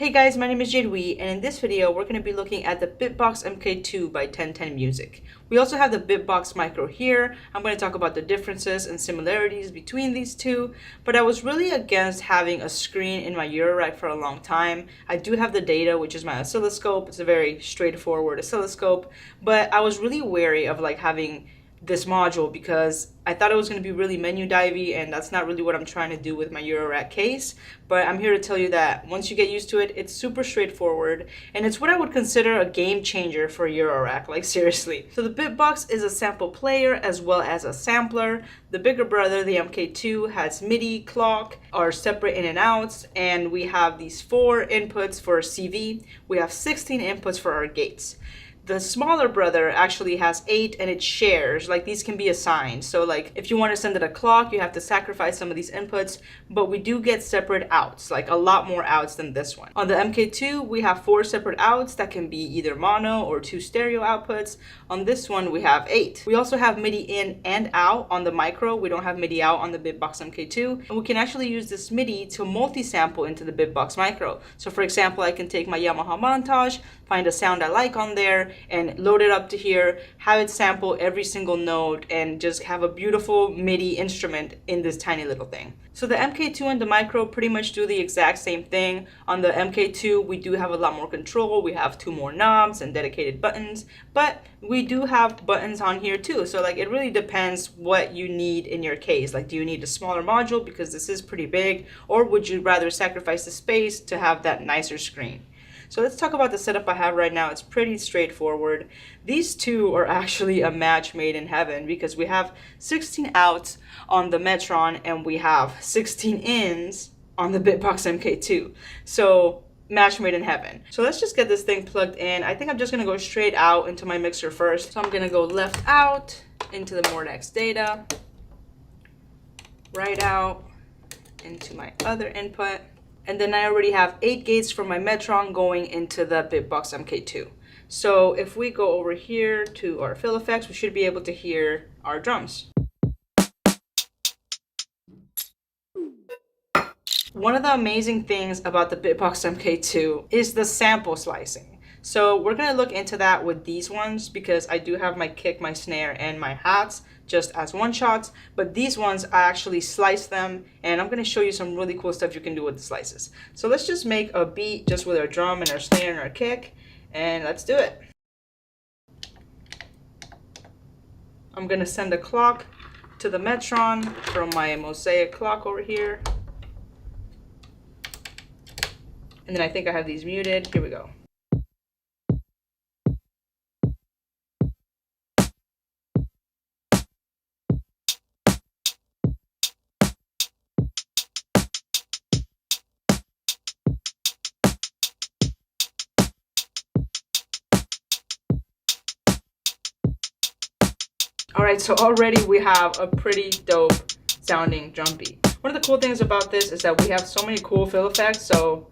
Hey guys, my name is Jade, and in this video we're going to be looking at the Bitbox MK2 by 1010 Music. We also have the Bitbox Micro here. I'm going to talk about the differences and similarities between these two, but I was really against having a screen in my Eurorack for a long time. I do have the data, which is my oscilloscope. It's a very straightforward oscilloscope, but I was really wary of having this module because I thought it was going to be really menu divey, and that's not really what I'm trying to do with my Eurorack case. But I'm here to tell you that once you get used to it, it's super straightforward, and it's what I would consider a game changer for Eurorack, like seriously. So the Bitbox is a sample player as well as a sampler. The bigger brother, the MK2, has MIDI, clock, our separate in and outs, and we have these 4 inputs for CV. We have 16 inputs for our gates. The smaller brother actually has 8, and it shares. These can be assigned. So if you want to send it a clock, you have to sacrifice some of these inputs, but we do get separate outs, a lot more outs than this one. On the MK2, we have 4 separate outs that can be either mono or 2 stereo outputs. On this one, we have 8. We also have MIDI in and out on the Micro. We don't have MIDI out on the Bitbox MK2, and we can actually use this MIDI to multi-sample into the Bitbox Micro. So for example, I can take my Yamaha montage, find a sound I like on there, and load it up to here, have it sample every single note, and just have a beautiful MIDI instrument in this tiny little thing. So the MK2 and the Micro pretty much do the exact same thing. On the MK2, we do have a lot more control. We have 2 more knobs and dedicated buttons, but we do have buttons on here too. So it really depends what you need in your case. Do you need a smaller module because this is pretty big, or would you rather sacrifice the space to have that nicer screen? So let's talk about the setup I have right now. It's pretty straightforward. These two are actually a match made in heaven because we have 16 outs on the Metron and we have 16 ins on the Bitbox MK2. So match made in heaven. So let's just get this thing plugged in. I think I'm just gonna go straight out into my mixer first. So I'm gonna go left out into the Mordex data, right out into my other input. And then I already have 8 gates from my Metron going into the Bitbox MK2. So if we go over here to our fill effects, we should be able to hear our drums. One of the amazing things about the Bitbox MK2 is the sample slicing. So we're going to look into that with these ones because I do have my kick, my snare, and my hats just as one shots, but these ones I actually slice them, and I'm going to show you some really cool stuff you can do with the slices. So let's just make a beat just with our drum and our snare and our kick, and let's do it. I'm going to send a clock to the Metron from my Mosaic clock over here. And then I think I have these muted. Here we go. Alright, so already we have a pretty dope sounding drum beat. One of the cool things about this is that we have so many cool fill effects, so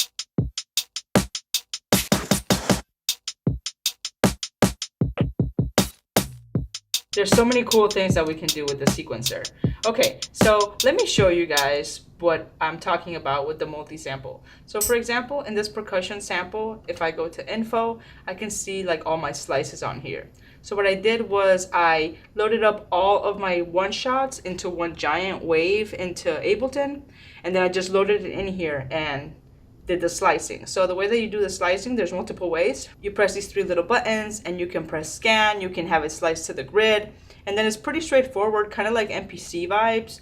there's so many cool things that we can do with the sequencer. Okay, so let me show you guys what I'm talking about with the multi-sample. So for example, in this percussion sample, if I go to info, I can see all my slices on here. So what I did was I loaded up all of my one-shots into one giant wave into Ableton, and then I just loaded it in here and did the slicing. So the way that you do the slicing, there's multiple ways. You press these 3 little buttons and you can press scan, you can have it sliced to the grid, and then it's pretty straightforward, kind of like MPC vibes.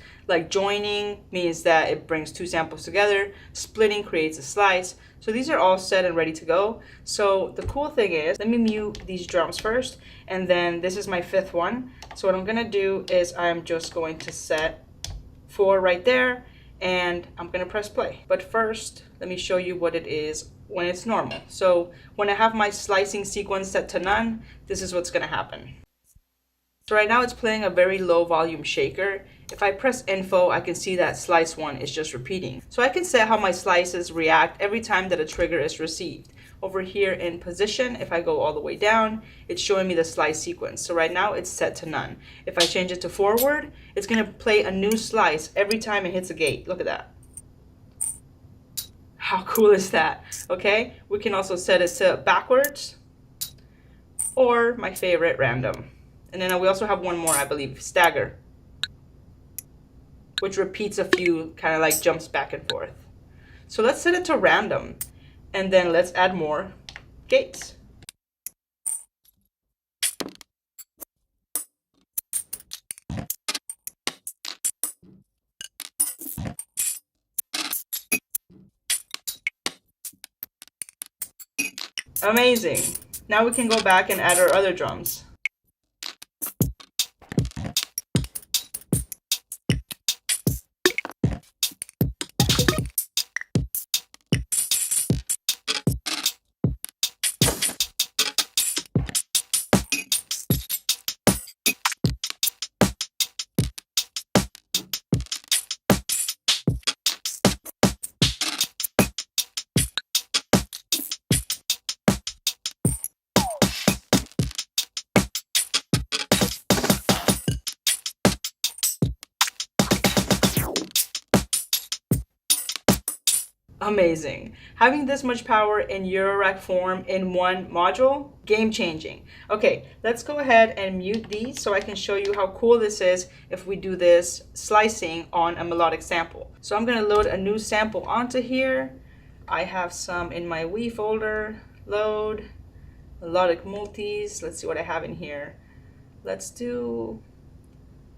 Joining means that it brings 2 samples together, splitting creates a slice. So these are all set and ready to go. So the cool thing is, let me mute these drums first, and then this is my 5th one. So what I'm gonna do is I'm just going to set 4 right there, and I'm gonna press play. But first, let me show you what it is when it's normal. So when I have my slicing sequence set to none, this is what's gonna happen. So right now it's playing a very low volume shaker. If I press info, I can see that slice 1 is just repeating. So I can set how my slices react every time that a trigger is received. Over here in position, if I go all the way down, it's showing me the slice sequence. So right now it's set to none. If I change it to forward, it's gonna play a new slice every time it hits a gate. Look at that. How cool is that? Okay, we can also set it to backwards or my favorite, random. And then we also have one more, I believe, stagger, which repeats a few, kind of like jumps back and forth. So let's set it to random, and then let's add more gates. Amazing. Now we can go back and add our other drums. Amazing. Having this much power in Eurorack form in one module, game changing. Okay, let's go ahead and mute these so I can show you how cool this is if we do this slicing on a melodic sample. So I'm gonna load a new sample onto here. I have some in my Wii folder. Load, melodic multis. Let's see what I have in here. Let's do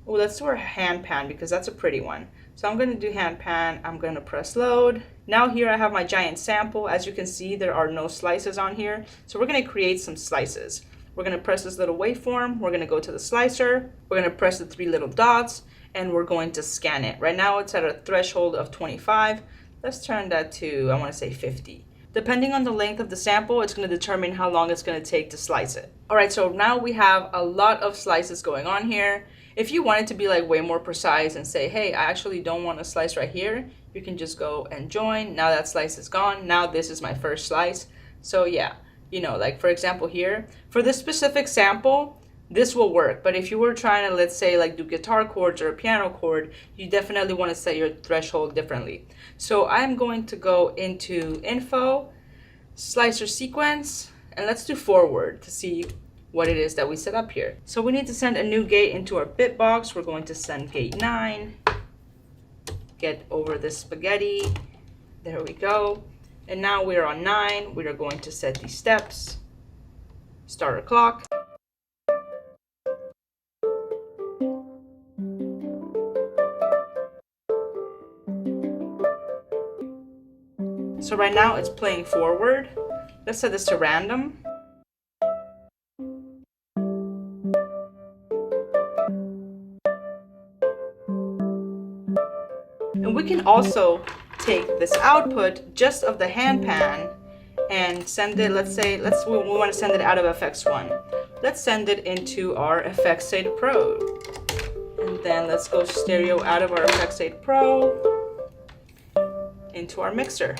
our hand pan because that's a pretty one. So I'm going to do hand pan. I'm going to press load. Now here I have my giant sample. As you can see, there are no slices on here. So we're going to create some slices. We're going to press this little waveform. We're going to go to the slicer. We're going to press the three little dots and we're going to scan it. Right now it's at a threshold of 25. Let's turn that to, I want to say 50. Depending on the length of the sample, it's going to determine how long it's going to take to slice it. All right, so now we have a lot of slices going on here. If you want it to be like way more precise and say, hey, I actually don't want to slice right here, you can just go and join. Now that slice is gone. Now this is my first slice. So yeah, you know, like for example here, for this specific sample, this will work. But if you were trying to, let's say, like do guitar chords or a piano chord, you definitely want to set your threshold differently. So I'm going to go into info, slicer sequence, and let's do forward to see what it is that we set up here. So we need to send a new gate into our Bitbox. We're going to send gate 9. Get over this spaghetti. There we go. And now we're on 9. We are going to set these steps. Start our clock. So right now it's playing forward. Let's set this to random. And we can also take this output just of the hand pan and send it, let's say, we want to send it out of FX1. Let's send it into our FX8 Pro. And then let's go stereo out of our FX8 Pro into our mixer.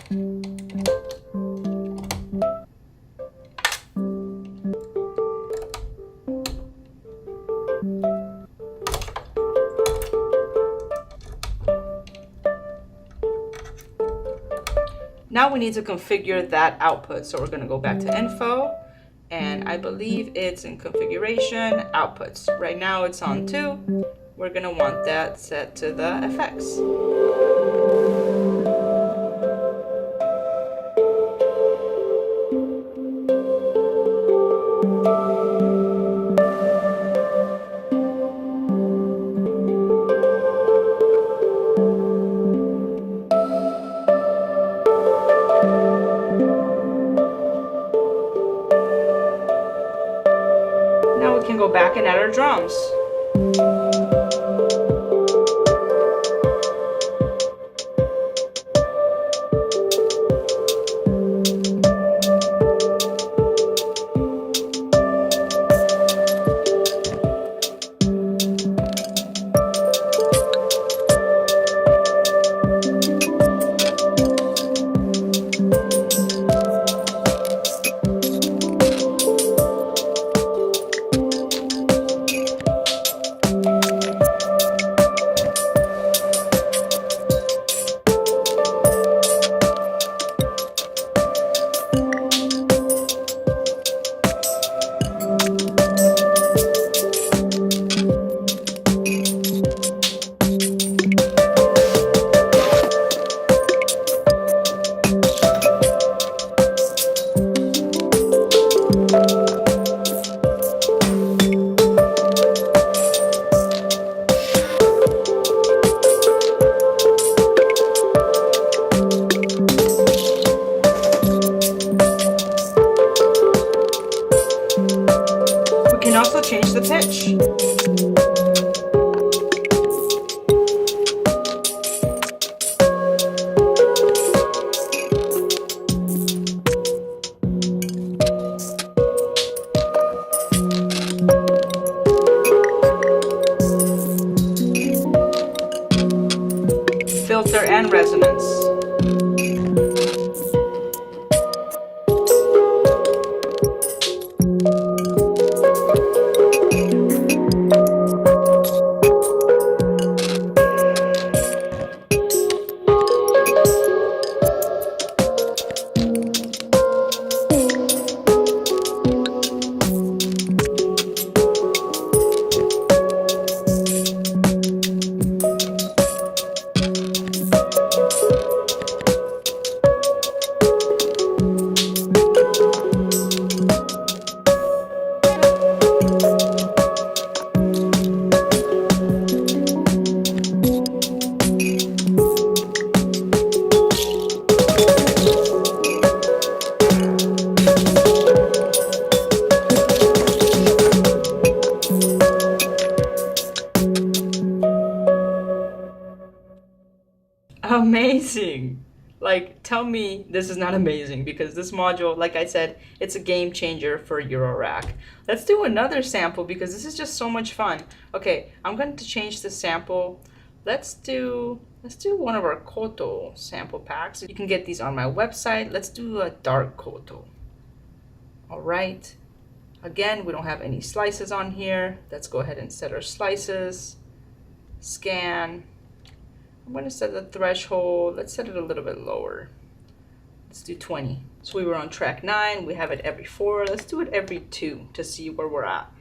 Now we need to configure that output. So we're going to go back to info, and I believe it's in configuration, outputs. Right now it's on 2. We're going to want that set to the FX. Now we can go back and add our drums. pitch. Filter and resonance. Amazing! Like, tell me this is not amazing because this module, like I said, it's a game changer for Eurorack. Let's do another sample because this is just so much fun. Okay, I'm going to change the sample. Let's do one of our koto sample packs. You can get these on my website. Let's do a dark koto. All right. Again, we don't have any slices on here. Let's go ahead and set our slices. Scan. I'm going to set the threshold. Let's set it a little bit lower. Let's do 20. So we were on track 9. We have it every 4. Let's do it every 2 to see where we're at.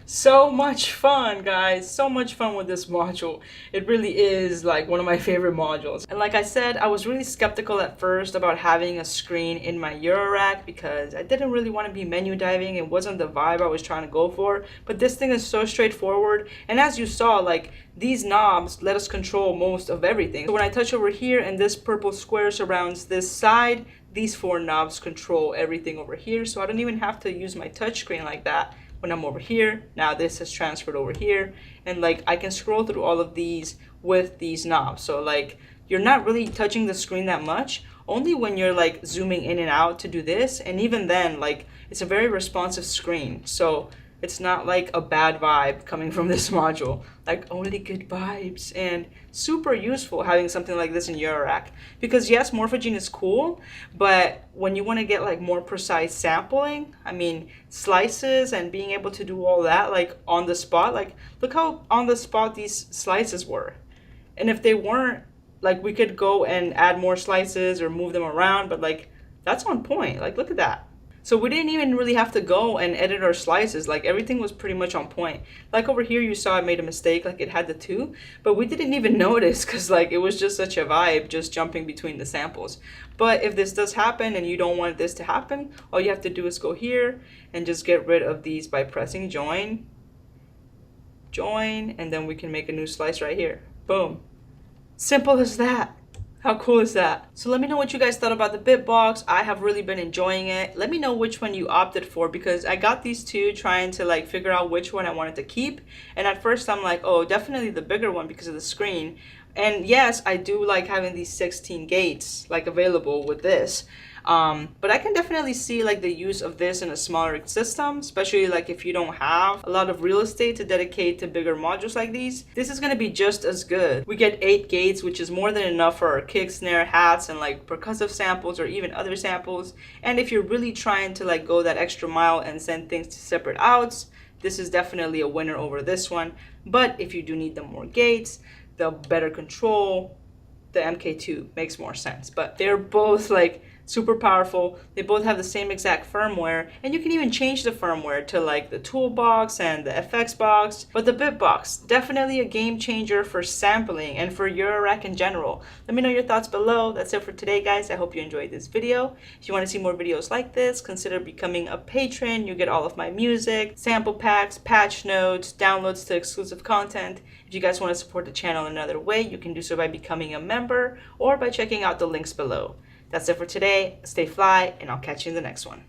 So much fun, guys. So much fun with this module. It really is like one of my favorite modules. And like I said, I was really skeptical at first about having a screen in my Eurorack because I didn't really want to be menu diving. It wasn't the vibe I was trying to go for. But this thing is so straightforward. And as you saw, like these knobs let us control most of everything. So when I touch over here and this purple square surrounds this side, these four knobs control everything over here. So I don't even have to use my touchscreen like that. When I'm over here, now this has transferred over here, and like I can scroll through all of these with these knobs. So like you're not really touching the screen that much, only when you're like zooming in and out to do this, and even then like it's a very responsive screen. So it's not like a bad vibe coming from this module, like only good vibes, and super useful having something like this in your rack. Because yes, Morphogene is cool, but when you want to get like more precise sampling, I mean slices and being able to do all that like on the spot, like look how on the spot these slices were. And if they weren't, like we could go and add more slices or move them around, but like that's on point. Like look at that. So we didn't even really have to go and edit our slices. Like everything was pretty much on point. Like over here, you saw I made a mistake, like it had the 2, but we didn't even notice because like it was just such a vibe just jumping between the samples. But if this does happen and you don't want this to happen, all you have to do is go here and just get rid of these by pressing join, and then we can make a new slice right here. Boom. Simple as that. How cool is that? So let me know what you guys thought about the Bitbox. I have really been enjoying it. Let me know which one you opted for, because I got these two trying to like figure out which one I wanted to keep. And at first I'm like, oh, definitely the bigger one because of the screen. And yes, I do like having these 16 gates like available with this. But I can definitely see like the use of this in a smaller system, especially like if you don't have a lot of real estate to dedicate to bigger modules like these. This is going to be just as good. We get 8 gates, which is more than enough for our kick, snare, hats, and like percussive samples or even other samples. And if you're really trying to like go that extra mile and send things to separate outs, this is definitely a winner over this one. But if you do need the more gates, the better control, the MKII makes more sense. But they're both like super powerful. They both have the same exact firmware, and you can even change the firmware to like the toolbox and the FX box. But the Bitbox, definitely a game changer for sampling and for Eurorack in general. Let me know your thoughts below. That's it for today, guys. I hope you enjoyed this video. If you want to see more videos like this, consider becoming a patron. You get all of my music, sample packs, patch notes, downloads to exclusive content. If you guys want to support the channel in another way, you can do so by becoming a member or by checking out the links below. That's it for today. Stay fly, and I'll catch you in the next one.